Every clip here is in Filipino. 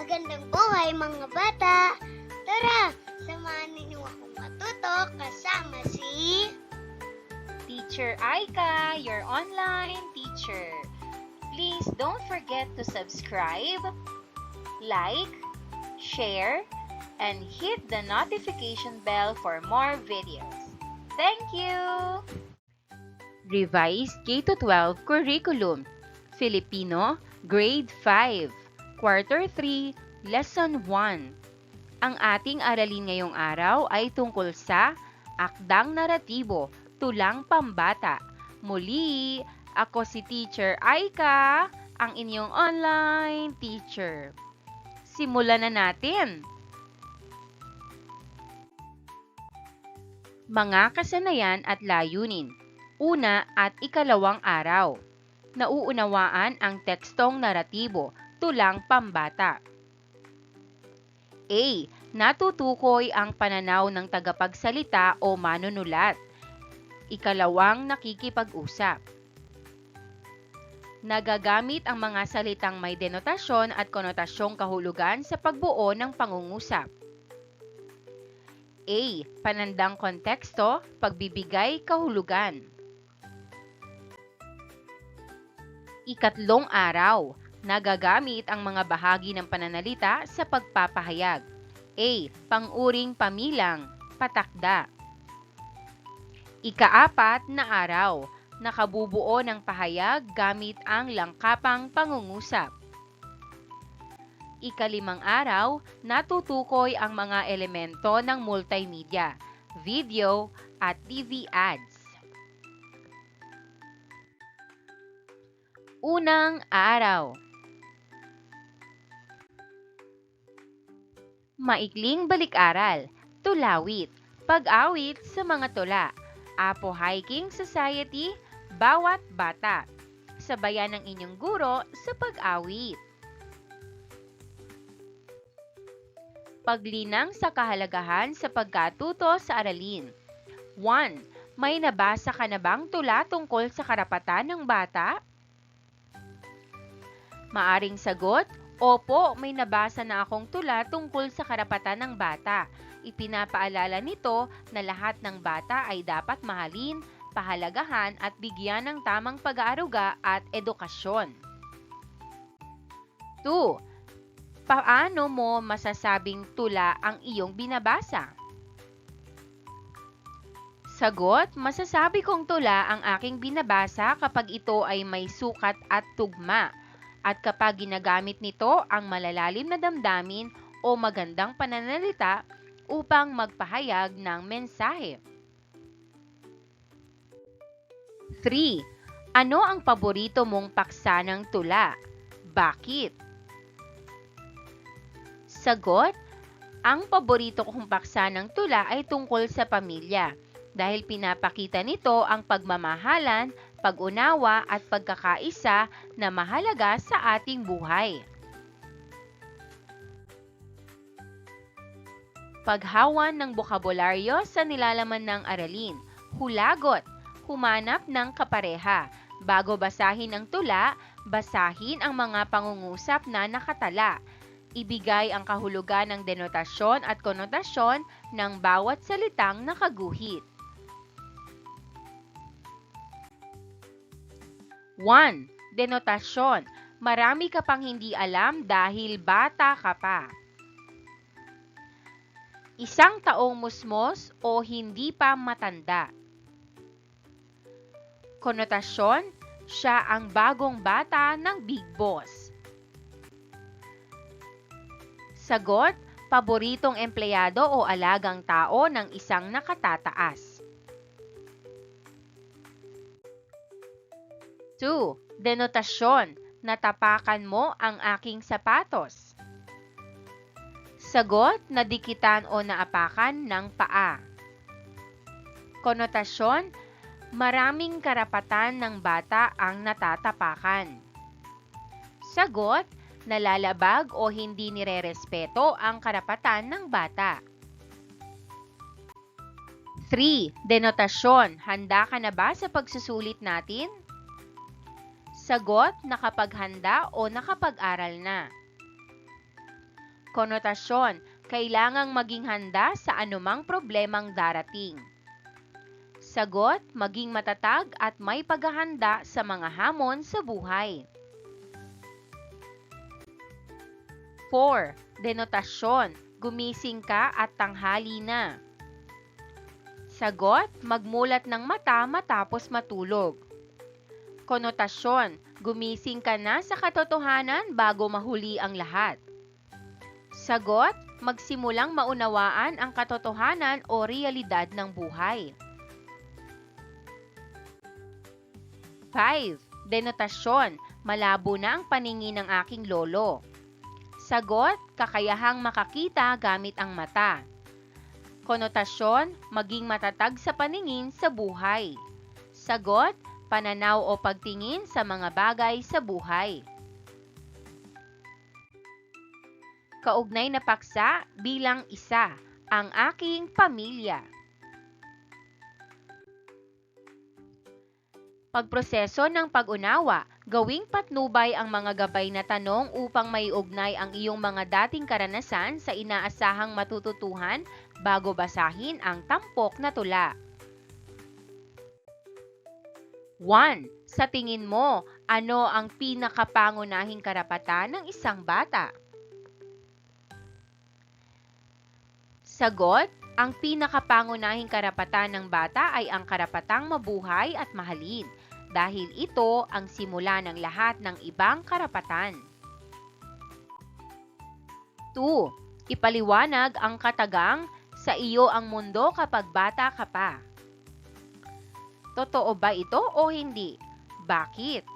Magandang buhay mga bata! Tara, samahan ninyo akong matuto kasama si Teacher Aika, your online teacher. Please don't forget to subscribe, like, share, and hit the notification bell for more videos. Thank you! Revised K-12 Curriculum, Filipino, Grade 5, Quarter 3, Lesson 1. Ang ating aralin ngayong araw ay tungkol sa Akdang Naratibo, Tulang Pambata. Muli, ako si Teacher Aika, ang inyong online teacher. Simulan na natin! Mga kasanayan at layunin. Una at ikalawang araw. Nauunawaan ang tekstong naratibo, tulang pambata. A. Natutukoy ang pananaw ng tagapagsalita o manunulat. Ikalawang nakikipag-usap. Nagagamit ang mga salitang may denotasyon at konotasyong kahulugan sa pagbuo ng pangungusap. A. Panandang konteksto, pagbibigay kahulugan. Ikatlong araw, nagagamit ang mga bahagi ng pananalita sa pagpapahayag. A. Panguring pamilang, patakda. Ikaapat na araw, nakabubuo ng pahayag gamit ang langkapang pangungusap. Ikalimang araw, natutukoy ang mga elemento ng multimedia, video at TV ads. Unang araw. Maikling balik-aral, tulawit, pag-awit sa mga tula, Apo Hiking Society, bawat bata. Sabayan ng inyong guro sa pag-awit. Paglinang sa kahalagahan sa pagkatuto sa aralin. 1. May nabasa ka na bang tula tungkol sa karapatan ng bata? Maaring sagot, opo, may nabasa na akong tula tungkol sa karapatan ng bata. Ipinapaalala nito na lahat ng bata ay dapat mahalin, pahalagahan at bigyan ng tamang pag-aaruga at edukasyon. 2. Paano mo masasabing tula ang iyong binabasa? Sagot, masasabi kong tula ang aking binabasa kapag ito ay may sukat at tugma, at kapag ginagamit nito ang malalalim na damdamin o magandang pananalita upang magpahayag ng mensahe. 3. Ano ang paborito mong paksa ng tula? Bakit? Sagot, ang paborito kong paksa ng tula ay tungkol sa pamilya dahil pinapakita nito ang pagmamahalan, pag-unawa at pagkakaisa na mahalaga sa ating buhay. Paghawan ng bokabularyo sa nilalaman ng aralin. Hulagot, humanap ng kapareha. Bago basahin ang tula, basahin ang mga pangungusap na nakatala. Ibigay ang kahulugan ng denotasyon at konotasyon ng bawat salitang nakaguhit. 1. Denotasyon. Marami ka pang hindi alam dahil bata ka pa. Isang taong musmos o hindi pa matanda. Konotasyon, siya ang bagong bata ng Big Boss. Sagot, paboritong empleyado o alagang tao ng isang nakatataas. 2. Denotasyon, natapakan mo ang aking sapatos. Sagot, nadikitan o naapakan ng paa. Konotasyon, maraming karapatan ng bata ang natatapakan. Sagot, nalalabag o hindi nirerespeto ang karapatan ng bata. 3. Denotasyon, handa ka na ba sa pagsusulit natin? Sagot, nakapaghanda o nakapag-aral na. Konotasyon, kailangang maging handa sa anumang problemang darating. Sagot, maging matatag at may paghahanda sa mga hamon sa buhay. 4. Denotasyon, gumising ka at tanghali na. Sagot, magmulat ng mata matapos matulog. Konotasyon, gumising ka na sa katotohanan bago mahuli ang lahat. Sagot, magsimulang maunawaan ang katotohanan o realidad ng buhay. 5. Denotasyon, malabo na ang paningin ng aking lolo. Sagot, kakayahang makakita gamit ang mata. Konotasyon, maging matatag sa paningin sa buhay. Sagot, pananaw o pagtingin sa mga bagay sa buhay. Kaugnay na paksa bilang isa, ang aking pamilya. Pagproseso ng pag-unawa, gawing patnubay ang mga gabay na tanong upang maiugnay ang iyong mga dating karanasan sa inaasahang matututuhan bago basahin ang tampok na tula. 1. Sa tingin mo, ano ang pinakapangunahing karapatan ng isang bata? Sagot, ang pinakapangunahing karapatan ng bata ay ang karapatang mabuhay at mahalin, dahil ito ang simula ng lahat ng ibang karapatan. 2. Ipaliwanag ang katagang sa iyo ang mundo kapag bata ka pa. Totoo ba ito o hindi? Bakit?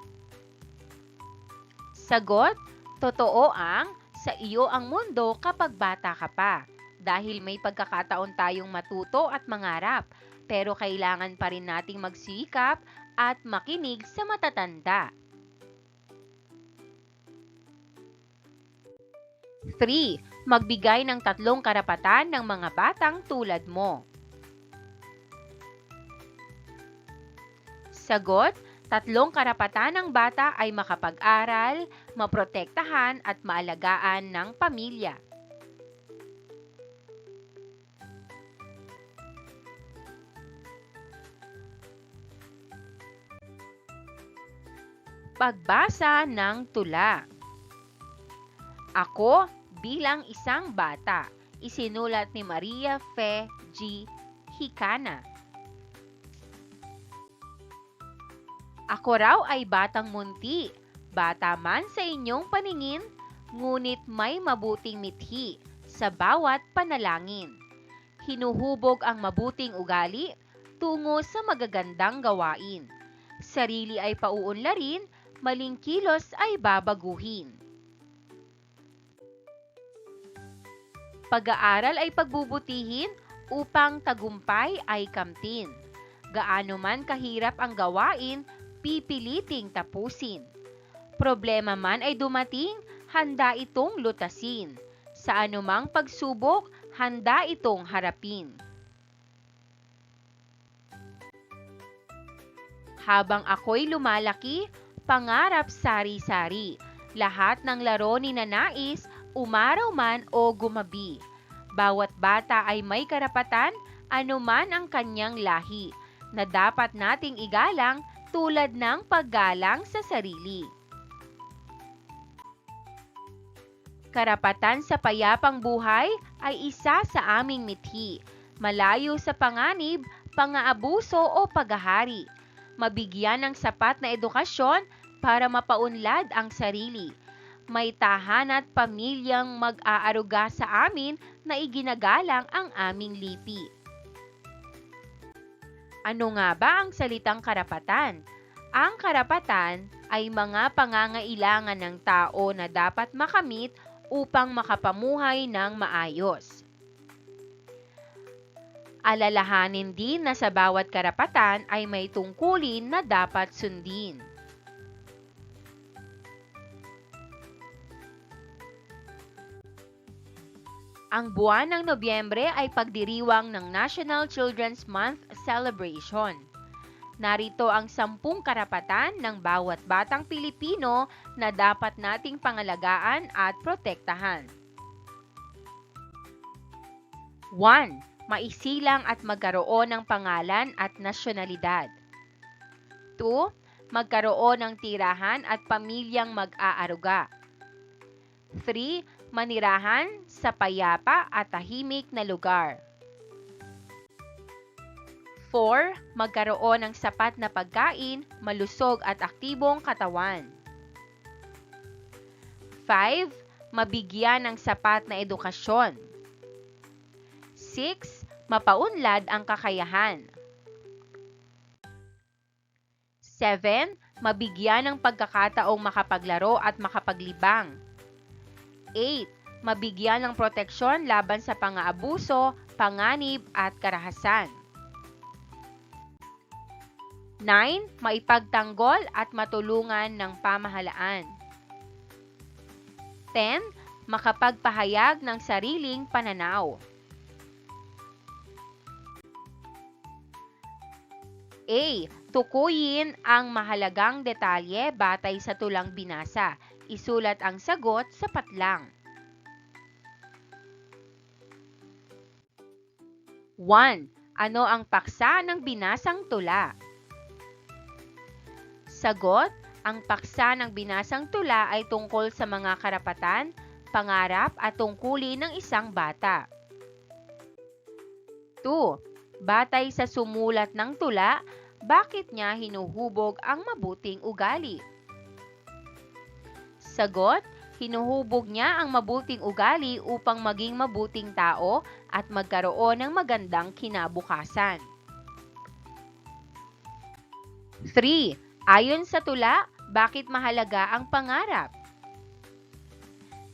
Sagot, totoo ang sa iyo ang mundo kapag bata ka pa. Dahil may pagkakataon tayong matuto at mangarap, pero kailangan pa rin nating magsikap at makinig sa matatanda. 3. Magbigay ng 3 karapatan ng mga batang tulad mo. Sagot, 3 karapatan ng bata ay makapag-aral, maprotektahan at maalagaan ng pamilya. Pagbasa ng tula. Ako bilang isang bata, isinulat ni Maria Fe G. Hikana. Ako raw ay batang munti, bata man sa inyong paningin, ngunit may mabuting mithi sa bawat panalangin. Hinuhubog ang mabuting ugali tungo sa magagandang gawain. Sarili ay pauunlarin, maling kilos ay babaguhin. Pag-aaral ay pagbubutihin upang tagumpay ay kamtin. Gaano man kahirap ang gawain, pipiliting tapusin. Problema man ay dumating, handa itong lutasin. Sa anumang pagsubok, handa itong harapin. Habang ako'y lumalaki, pangarap sari-sari. Lahat ng laro ni nanais, umaraw man o gumabi. Bawat bata ay may karapatan, anuman ang kanyang lahi, na dapat nating igalang tulad ng paggalang sa sarili. Karapatan sa payapang buhay ay isa sa aming mithi, malayo sa panganib, pang-aabuso o paghahari. Mabigyan ng sapat na edukasyon para mapaunlad ang sarili. May tahanan at pamilyang mag-aaruga sa amin na iginagalang ang aming lipi. Ano nga ba ang salitang karapatan? Ang karapatan ay mga pangangailangan ng tao na dapat makamit upang makapamuhay ng maayos. Alalahanin din na sa bawat karapatan ay may tungkulin na dapat sundin. Ang buwan ng Nobyembre ay pagdiriwang ng National Children's Month Celebration. Narito ang 10 karapatan ng bawat batang Pilipino na dapat nating pangalagaan at protektahan. 1. Maisilang at magkaroon ng pangalan at nasyonalidad. 2. Magkaroon ng tirahan at pamilyang mag-aaruga. 3. Manirahan sa payapa at tahimik na lugar. 4. Magkaroon ng sapat na pagkain, malusog at aktibong katawan. 5. Mabigyan ng sapat na edukasyon. 6. Mapaunlad ang kakayahan. 7. Mabigyan ng pagkakataong makapaglaro at makapaglibang. 8. Mabigyan ng proteksyon laban sa pang-aabuso, panganib at karahasan. 9. Maipagtanggol at matulungan ng pamahalaan. 10. Makapagpahayag ng sariling pananaw. A. Tukuyin ang mahalagang detalye batay sa tulang binasa. Isulat ang sagot sa patlang. 1. Ano ang paksa ng binasang tula? Sagot, ang paksa ng binasang tula ay tungkol sa mga karapatan, pangarap at tungkulin ng isang bata. 2. Batay sa sumulat ng tula, bakit niya hinuhubog ang mabuting ugali? Sagot, hinuhubog niya ang mabuting ugali upang maging mabuting tao at magkaroon ng magandang kinabukasan. 3. Ayon sa tula, bakit mahalaga ang pangarap?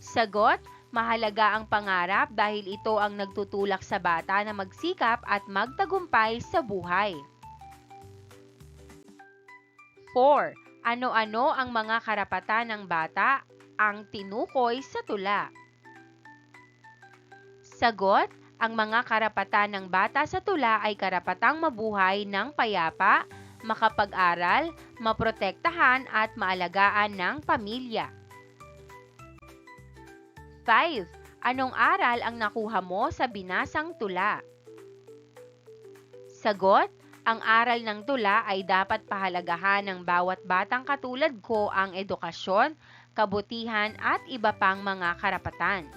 Sagot, mahalaga ang pangarap dahil ito ang nagtutulak sa bata na magsikap at magtagumpay sa buhay. 4. Ano-ano ang mga karapatan ng bata ang tinukoy sa tula? Sagot, ang mga karapatan ng bata sa tula ay karapatang mabuhay ng payapa, makapag-aral, maprotektahan at maalagaan ng pamilya. 5. Anong aral ang nakuha mo sa binasang tula? Sagot, ang aral ng tula ay dapat pahalagahan ng bawat batang katulad ko ang edukasyon, kabutihan at iba pang mga karapatan.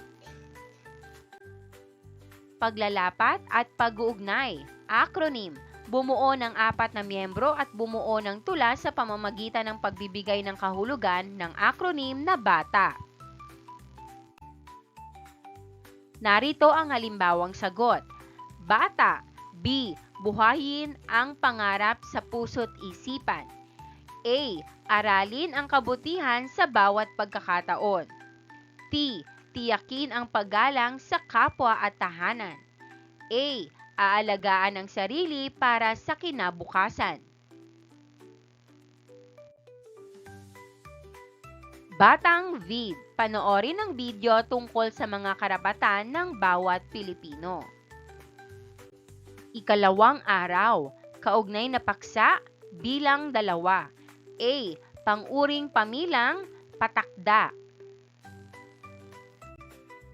Paglalapat at pag-uugnay. Acronym. Bumuo ng 4 na miyembro at bumuo ng tula sa pamamagitan ng pagbibigay ng kahulugan ng acronym na bata. Narito ang halimbawang sagot. Bata. B. Buhayin ang pangarap sa puso't isipan. A. Aralin ang kabutihan sa bawat pagkakataon. T. Tiyakin ang paggalang sa kapwa at tahanan. A. Aalagaan ang sarili para sa kinabukasan. Batang Vid. Panoorin ang video tungkol sa mga karapatan ng bawat Pilipino. Ikalawang araw. Kaugnay na paksa, bilang 2. A. Pang-uring pamilang, patakda.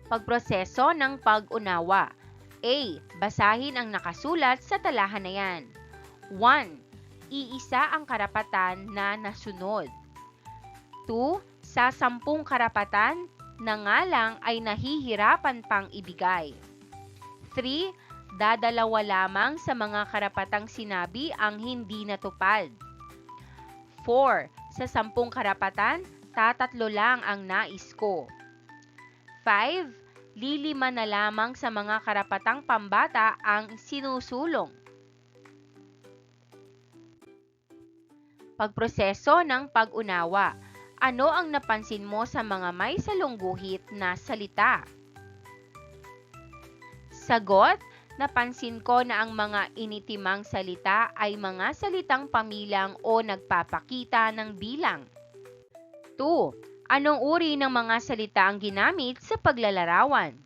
Pagproseso ng pag-unawa. A. Basahin ang nakasulat sa talahanayan. 1. Iisa ang karapatan na nasunod. 2. Sa 10 karapatan na nga lang ay nahihirapan pang ibigay. 3. Dadalawa lamang sa mga karapatang sinabi ang hindi natupad. 4. Sa 10 karapatan, 3 lang ang nais ko. 5. Lilima na lamang sa mga karapatang pambata ang sinusulong. Pagproseso ng pag-unawa. Ano ang napansin mo sa mga may salungguhit na salita? Sagot, napansin ko na ang mga initimang salita ay mga salitang pamilang o nagpapakita ng bilang. 2. Anong uri ng mga salita ang ginamit sa paglalarawan?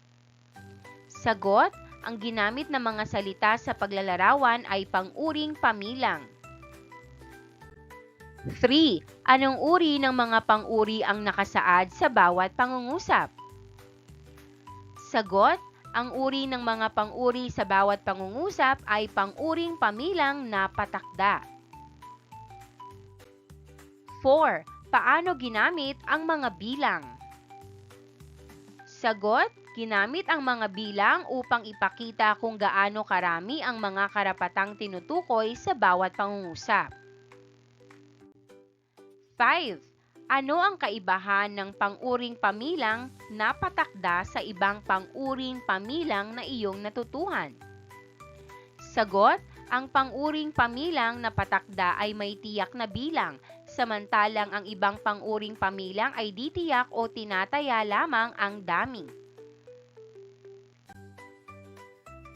Sagot, ang ginamit na mga salita sa paglalarawan ay pang-uring pamilang. 3. Anong uri ng mga pang-uri ang nakasaad sa bawat pangungusap? Sagot, Ang uri ng mga pang-uri sa bawat pangungusap ay pang-uring pamilang na patakda. 4. Paano ginamit ang mga bilang? Sagot, ginamit ang mga bilang upang ipakita kung gaano karami ang mga karapatang tinutukoy sa bawat pangungusap. 5. Ano ang kaibahan ng pang-uring pamilang na patakda sa ibang pang-uring pamilang na iyong natutuhan? Sagot, ang pang-uring pamilang na patakda ay may tiyak na bilang, samantalang ang ibang pang-uring pamilang ay di tiyak o tinataya lamang ang dami.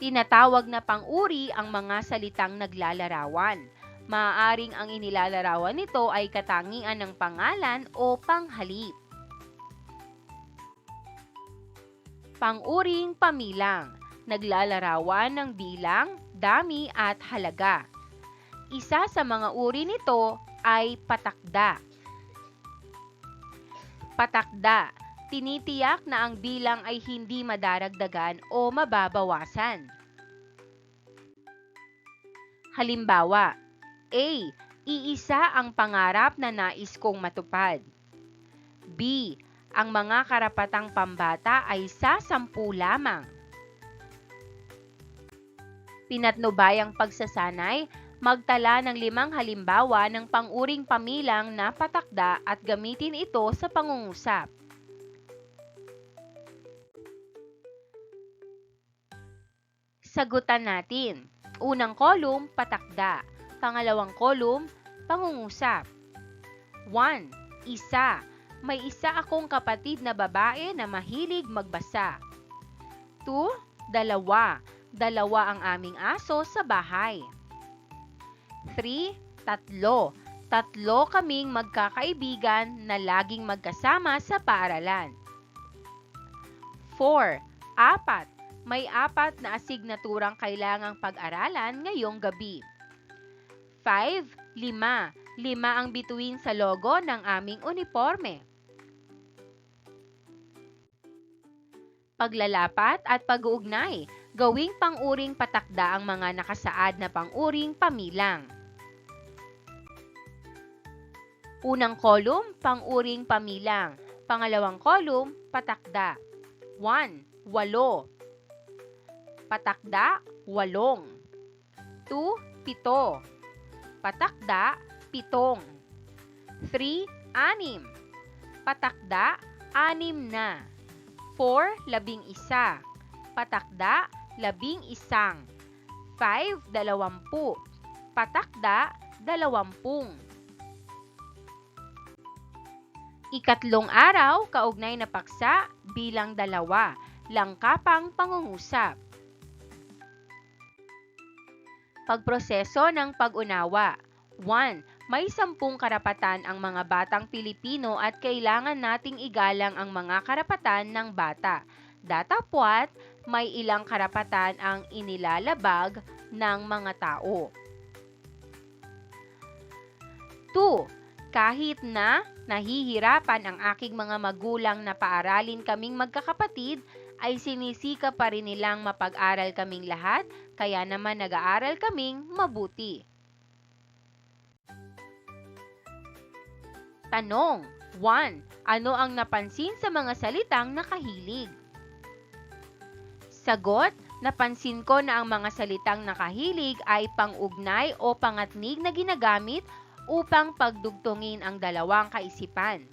Tinatawag na pang-uri ang mga salitang naglalarawan. Maaaring ang inilalarawan nito ay katangian ng pangalan o panghalip. Pang-uring pamilang, naglalarawan ng bilang, dami at halaga. Isa sa mga uri nito ay patakda. Patakda, tinitiyak na ang bilang ay hindi madaragdagan o mababawasan. Halimbawa, A. Iisa ang pangarap na nais kong matupad. B. Ang mga karapatang pambata ay sa 10 lamang. Pinatnubayang pagsasanay, magtala ng 5 halimbawa ng pang-uring pamilang na patakda at gamitin ito sa pangungusap. Sagutan natin. Unang kolum, patakda. Pangalawang kolum, pangungusap. 1. Isa. May isa akong kapatid na babae na mahilig magbasa. 2. Dalawa. Dalawa ang aming aso sa bahay. 3. Tatlo. Tatlo kaming magkakaibigan na laging magkasama sa paaralan. 4. Apat. May 4 na asignaturang kailangang pag-aralan ngayong gabi. 5. 5 ang bituin sa logo ng aming uniforme. Paglalapat at pag-uugnay, gawing pang-uring patakda ang mga nakasaad na pang-uring pamilang. Unang kolum, pang-uring pamilang. Pangalawang kolum, patakda. 1. 8. Patakda, 8. 2. 7. Patakda, 7. 3. 6. Patakda, 6 na. 4. 11. Patakda, 11. 5. 20. Patakda, 20. Ikatlong araw, kaugnay na paksa, bilang 2. Langkapang pangungusap. Pagproseso ng pag-unawa. 1. May 10 karapatan ang mga batang Pilipino at kailangan nating igalang ang mga karapatan ng bata. Datapwat, may ilang karapatan ang inilalabag ng mga tao. 2. Kahit na nahihirapan ang aking mga magulang na paaralin kaming magkakapatid, ay sinisika pa rin nilang mapag-aral kaming lahat, kaya naman nag-aaral kaming mabuti. Tanong 1. Ano ang napansin sa mga salitang nakahilig? Sagot, napansin ko na ang mga salitang nakahilig ay pang-ugnay o pangatnig na ginagamit upang pagdugtungin ang dalawang kaisipan.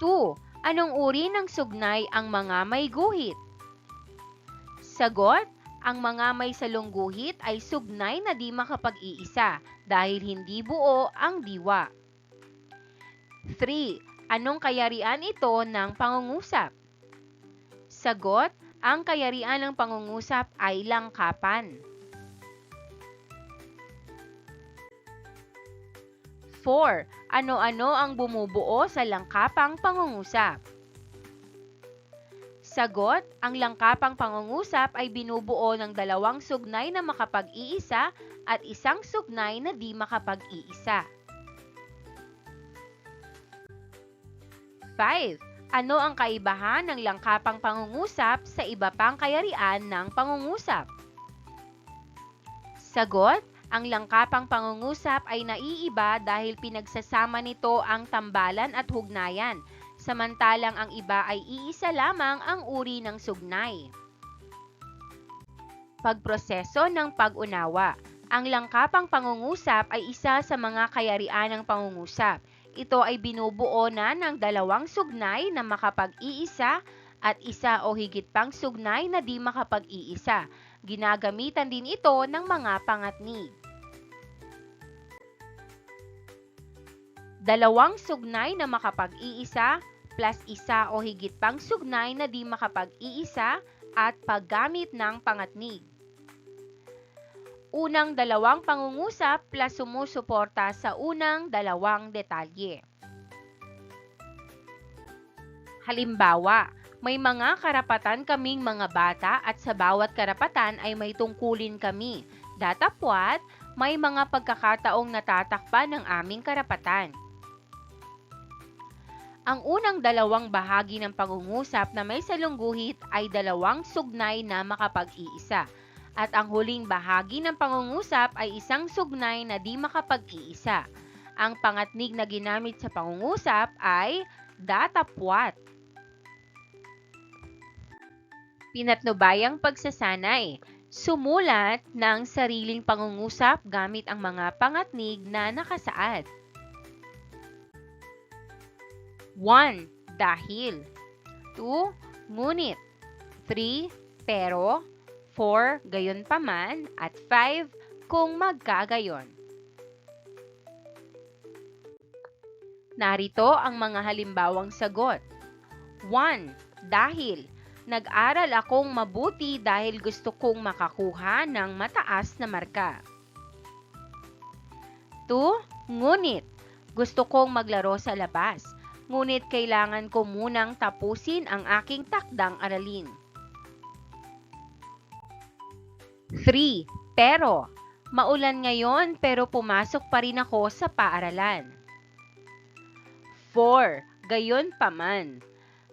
2. Anong uri ng sugnay ang mga may guhit? Sagot, ang mga may salong guhit ay sugnay na di makapag-iisa dahil hindi buo ang diwa. 3. Anong kayarian ito ng pangungusap? Sagot, ang kayarian ng pangungusap ay langkapan. 4. Ano-ano ang bumubuo sa langkapang pangungusap? Sagot, ang langkapang pangungusap ay binubuo ng 2 sugnay na makapag-iisa at 1 sugnay na di makapag-iisa. 5. Ano ang kaibahan ng langkapang pangungusap sa iba pang kayarian ng pangungusap? Sagot, ang langkapang pangungusap ay naiiba dahil pinagsasama nito ang tambalan at hugnayan, samantalang ang iba ay iisa lamang ang uri ng sugnay. Pagproseso ng pag-unawa. Ang langkapang pangungusap ay isa sa mga kayarian ng pangungusap. Ito ay binubuo na ng dalawang sugnay na makapag-iisa at isa o higit pang sugnay na di makapag-iisa. Ginagamitan din ito ng mga pangatnig. Dalawang sugnay na makapag-iisa plus isa o higit pang sugnay na di makapag-iisa at paggamit ng pangatnig. Unang dalawang pangungusap plus sumusuporta sa unang dalawang detalye. Halimbawa, may mga karapatan kaming mga bata at sa bawat karapatan ay may tungkulin kami. Datapwat, may mga pagkakataong natatakpan ng aming karapatan. Ang unang dalawang bahagi ng pangungusap na may salungguhit ay dalawang sugnay na makapag-iisa. At ang huling bahagi ng pangungusap ay isang sugnay na di makapag-iisa. Ang pangatnig na ginamit sa pangungusap ay datapwat. Pinatnubayang pagsasanay. Sumulat ng sariling pangungusap gamit ang mga pangatnig na nakasaad. 1. Dahil 2. Ngunit 3. Pero 4. Gayunpaman at 5. Kung magkagayon. Narito ang mga halimbawang sagot. 1. Dahil nag-aral akong mabuti dahil gusto kong makakuha ng mataas na marka. 2. Ngunit gusto kong maglaro sa labas, ngunit kailangan ko munang tapusin ang aking takdang aralin. 3. Pero, maulan ngayon pero pumasok pa rin ako sa paaralan. 4. Gayunpaman,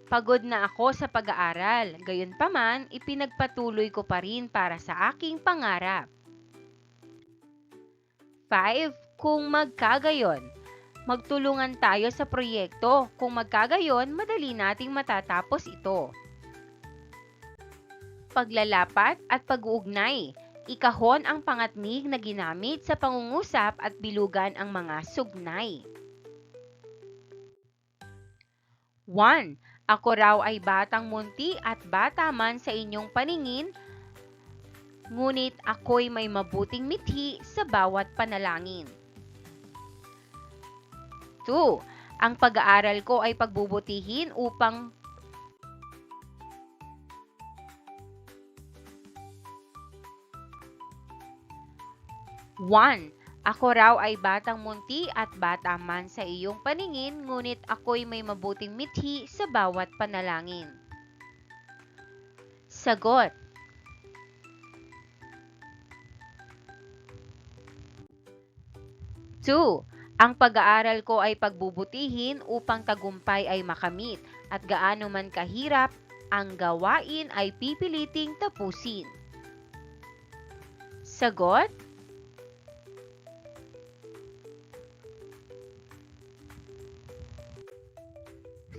pagod na ako sa pag-aaral, gayunpaman ipinagpatuloy ko pa rin para sa aking pangarap. 5. Kung magkagayon, magtulungan tayo sa proyekto, kung magkagayon madali nating matatapos ito. Paglalapat at pag-uugnay. Ikahon ang pangatnig na ginamit sa pangungusap at bilugan ang mga sugnay. 1. Ako raw ay batang munti at bata man sa inyong paningin, ngunit ako'y may mabuting mithi sa bawat panalangin. 2. Ang pag-aaral ko ay pagbubutihin upang Ako raw ay batang munti at bata man sa iyong paningin, ngunit ako'y may mabuting mithi sa bawat panalangin. Sagot. Two. Ang pag-aaral ko ay pagbubutihin upang tagumpay ay makamit at gaano man kahirap, ang gawain ay pipiliting tapusin. Sagot.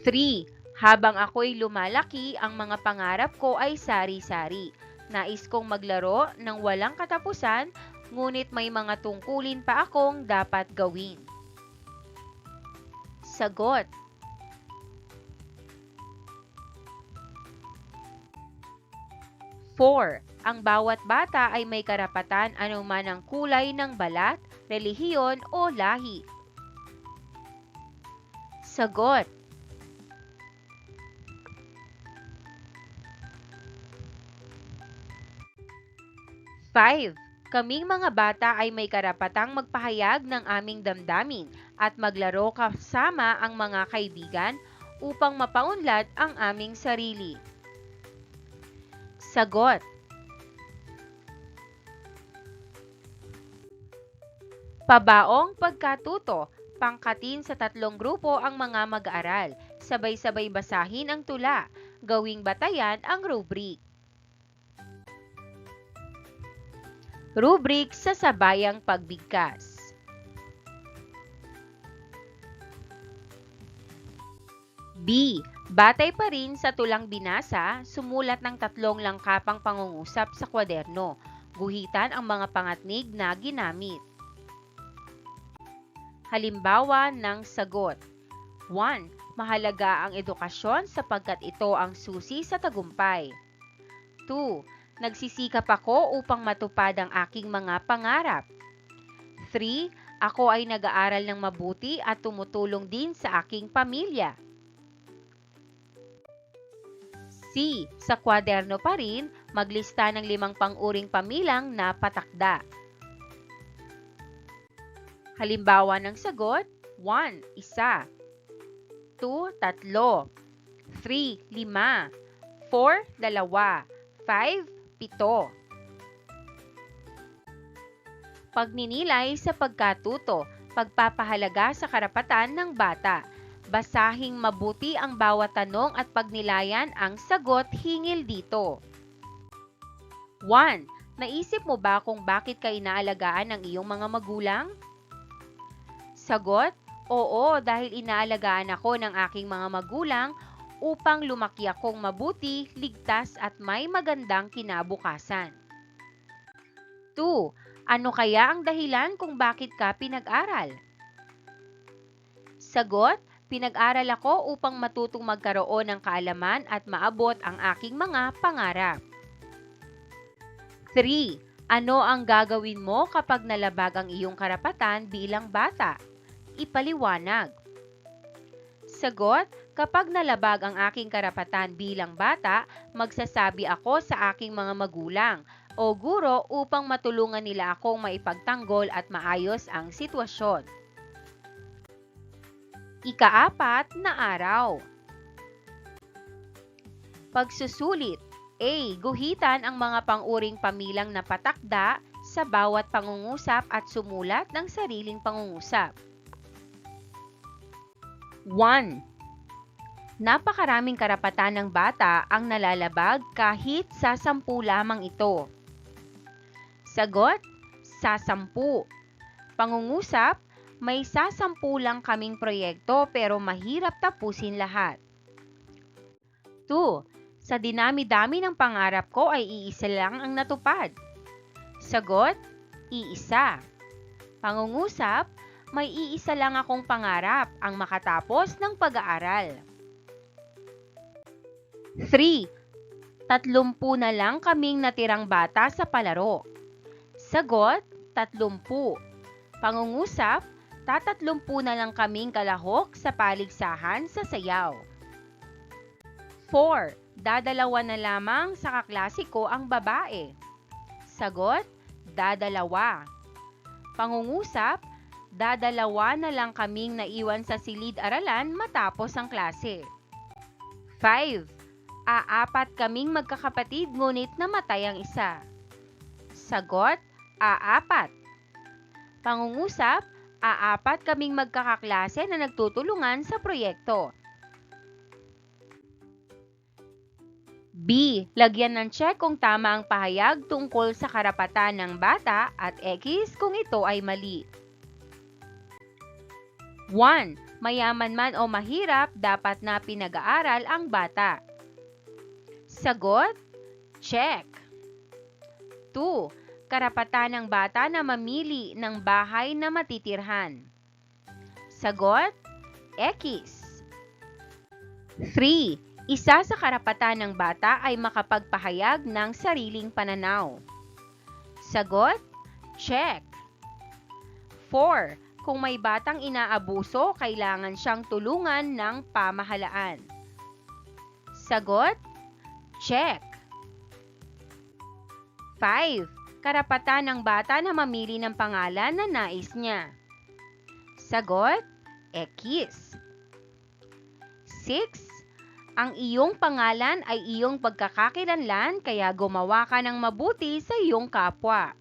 3. Habang ako'y lumalaki, ang mga pangarap ko ay sari-sari. Nais kong maglaro ng walang katapusan, ngunit may mga tungkulin pa akong dapat gawin. Sagot. 4. Ang bawat bata ay may karapatan anuman ang kulay ng balat, relihiyon o lahi. Sagot. 5. Kaming mga bata ay may karapatang magpahayag ng aming damdamin at maglaro kasama ang mga kaibigan upang mapaunlad ang aming sarili. Sagot. Pabaong pagkatuto. Pangkatin sa 3 grupo ang mga mag-aaral. Sabay-sabay basahin ang tula. Gawing batayan ang rubric. Rubric sa sabayang pagbigkas. B. Batay pa rin sa tulang binasa, sumulat ng 3 langkapang pangungusap sa kwaderno. Guhitan ang mga pangatnig na ginamit. Halimbawa ng sagot. 1. Mahalaga ang edukasyon sapagkat ito ang susi sa tagumpay. 2. Nagsisikap ako upang matupad ang aking mga pangarap. 3. Ako ay nag-aaral ng mabuti at tumutulong din sa aking pamilya. C. Sa kwaderno pa rin, maglista ng 5 pang-uring pamilang na patakda. Halimbawa ng sagot, 1. Isa. 2. Tatlo. 3. 5. 4. 2. 5. 7. Pagninilay sa pagkatuto, pagpapahalaga sa karapatan ng bata. Basahing mabuti ang bawat tanong at pagnilayan ang sagot hinggil dito. 1. Naisip mo ba kung bakit ka inaalagaan ng iyong mga magulang? Sagot, oo, dahil inaalagaan ako ng aking mga magulang upang lumaki akong mabuti, ligtas at may magandang kinabukasan. 2. Ano kaya ang dahilan kung bakit ka pinag-aral? Sagot, pinag-aral ako upang matutong magkaroon ng kaalaman at maabot ang aking mga pangarap. 3. Ano ang gagawin mo kapag nalabag ang iyong karapatan bilang bata? Ipaliwanag. Sagot, kapag nalabag ang aking karapatan bilang bata, magsasabi ako sa aking mga magulang o guro upang matulungan nila akong maipagtanggol at maayos ang sitwasyon. Ika-4 na araw. Pagsusulit. A. Guhitan ang mga pang-uring pamilang na patakda sa bawat pangungusap at sumulat ng sariling pangungusap. 1. Napakaraming karapatan ng bata ang nalalabag kahit sa 10 lamang ito. Sagot, sa 10. Pangungusap, may sa 10 lang kaming proyekto pero mahirap tapusin lahat. 2. Sa dinami-dami ng pangarap ko ay iisa lang ang natupad. Sagot, iisa. Pangungusap, may iisa lang akong pangarap, ang makatapos ng pag-aaral. 3. 30 na lang kaming natirang bata sa palaro. Sagot, 30. Pangungusap, 30 na lang kaming kalahok sa paligsahan sa sayaw. 4. Dadalawa na lamang sa kaklase ko ang babae. Sagot, dadalawa. Pangungusap, dadalawa na lang kaming naiwan sa silid-aralan matapos ang klase. 5. Aapat kaming magkakapatid ngunit namatay ang isa. Sagot, aapat. Pangungusap, aapat kaming magkakaklase na nagtutulungan sa proyekto. B. Lagyan ng check kung tama ang pahayag tungkol sa karapatan ng bata at X kung ito ay mali. 1. Mayaman man o mahirap, dapat na pinag-aaral ang bata. Sagot, check. 2. Karapatan ng bata na mamili ng bahay na matitirhan. Sagot, X. 3. Isa sa karapatan ng bata ay makapagpahayag ng sariling pananaw. Sagot, check. 4. Kung may batang inaabuso, kailangan siyang tulungan ng pamahalaan. Sagot, check. 5. Karapatan ng bata na mamili ng pangalan na nais niya. Sagot, X. 6. Ang iyong pangalan ay iyong pagkakakilanlan kaya gumawa ka ng mabuti sa iyong kapwa.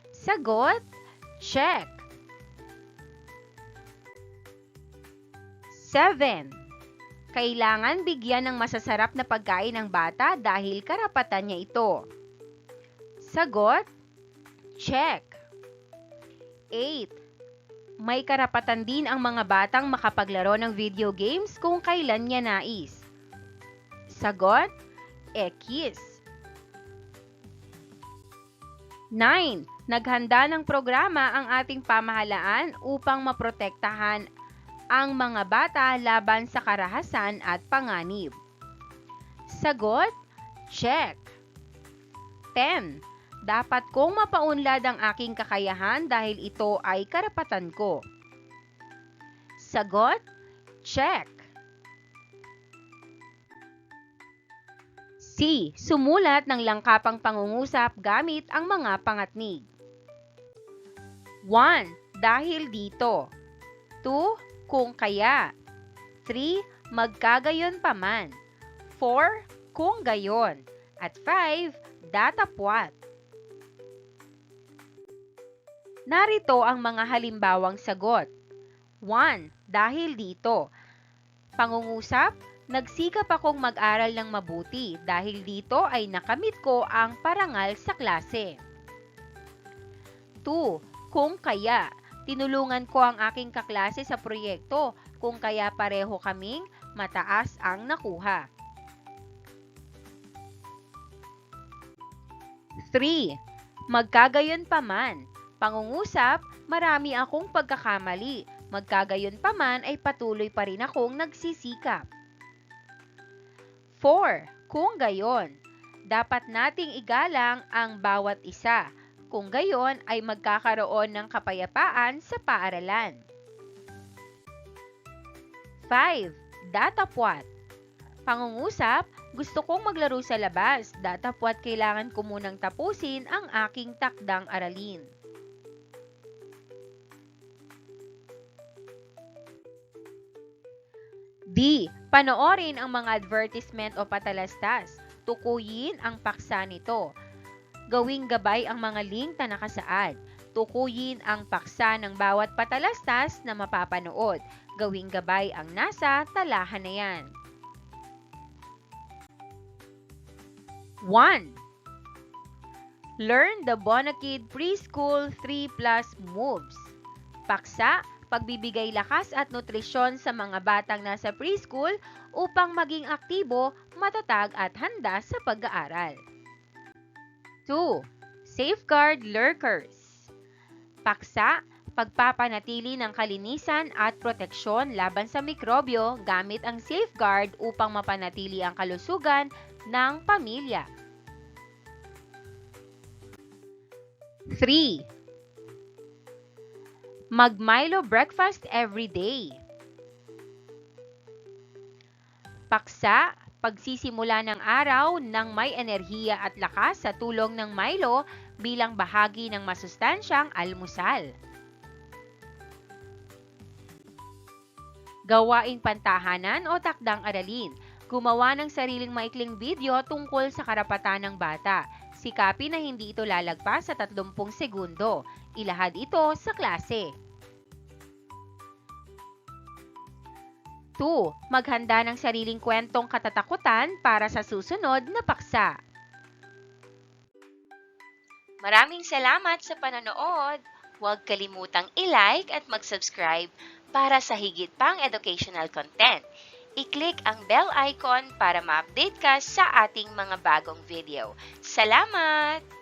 Sagot, check. 7. Kailangan bigyan ng masasarap na pagkain ng bata dahil karapatan niya ito. Sagot, check. 8. May karapatan din ang mga batang makapaglaro ng video games kung kailan niya nais. Sagot, X. 9. Naghanda ng programa ang ating pamahalaan upang maprotektahan ang mga bata laban sa karahasan at panganib. Sagot, check. 10. Dapat kong mapaunlad ang aking kakayahan dahil ito ay karapatan ko. Sagot, check. C. Sumulat ng langkapang pangungusap gamit ang mga pangatnig. 1. Dahil dito. 2. Kung kaya. 3. Magkagayon pa man. 4. Kung gayon. At 5. Datapwat. Narito ang mga halimbawang sagot. 1. Dahil dito. Pangungusap, nagsikap akong mag-aral ng mabuti dahil dito ay nakamit ko ang parangal sa klase. 2. Kung kaya, tinulungan ko ang aking kaklase sa proyekto kung kaya pareho kaming mataas ang nakuha. 3. Magkagayon pa man. Pangungusap, marami akong pagkakamali. Magkagayon pa man ay patuloy pa rin akong nagsisikap. 4. Kung gayon, dapat nating igalang ang bawat isa. Kung gayon ay magkakaroon ng kapayapaan sa paaralan. 5. Datapwat. Pangungusap, gusto kong maglaro sa labas. Datapwat kailangan ko munang tapusin ang aking takdang aralin. D. Panoorin ang mga advertisement o patalastas. Tukuyin ang paksa nito. Gawing gabay ang mga link na nakasaad. Tukuyin ang paksa ng bawat patalastas na mapapanood. Gawing gabay ang nasa talahan na yan. 1. Learn the Bonakid Preschool 3+ moves. Paksa, pagbibigay lakas at nutrisyon sa mga batang nasa preschool upang maging aktibo, matatag at handa sa pag-aaral. 2. Safeguard lurkers. Paksa, pagpapanatili ng kalinisan at proteksyon laban sa mikrobyo gamit ang safeguard upang mapanatili ang kalusugan ng pamilya. 3. Mag-Milo breakfast every day. Paksa, pagsisimula ng araw ng may enerhiya at lakas sa tulong ng Milo bilang bahagi ng masustansyang almusal. Gawaing pantahanan o takdang aralin. Gumawa ng sariling maikling video tungkol sa karapatan ng bata. Sikapin na hindi ito lalagpas sa 30 segundo. Ilahad ito sa klase. 2. Maghanda ng sariling kwentong katatakutan para sa susunod na paksa. Maraming salamat sa panonood. Huwag kalimutang i-like at mag-subscribe para sa higit pang educational content. I-click ang bell icon para ma-update ka sa ating mga bagong video. Salamat!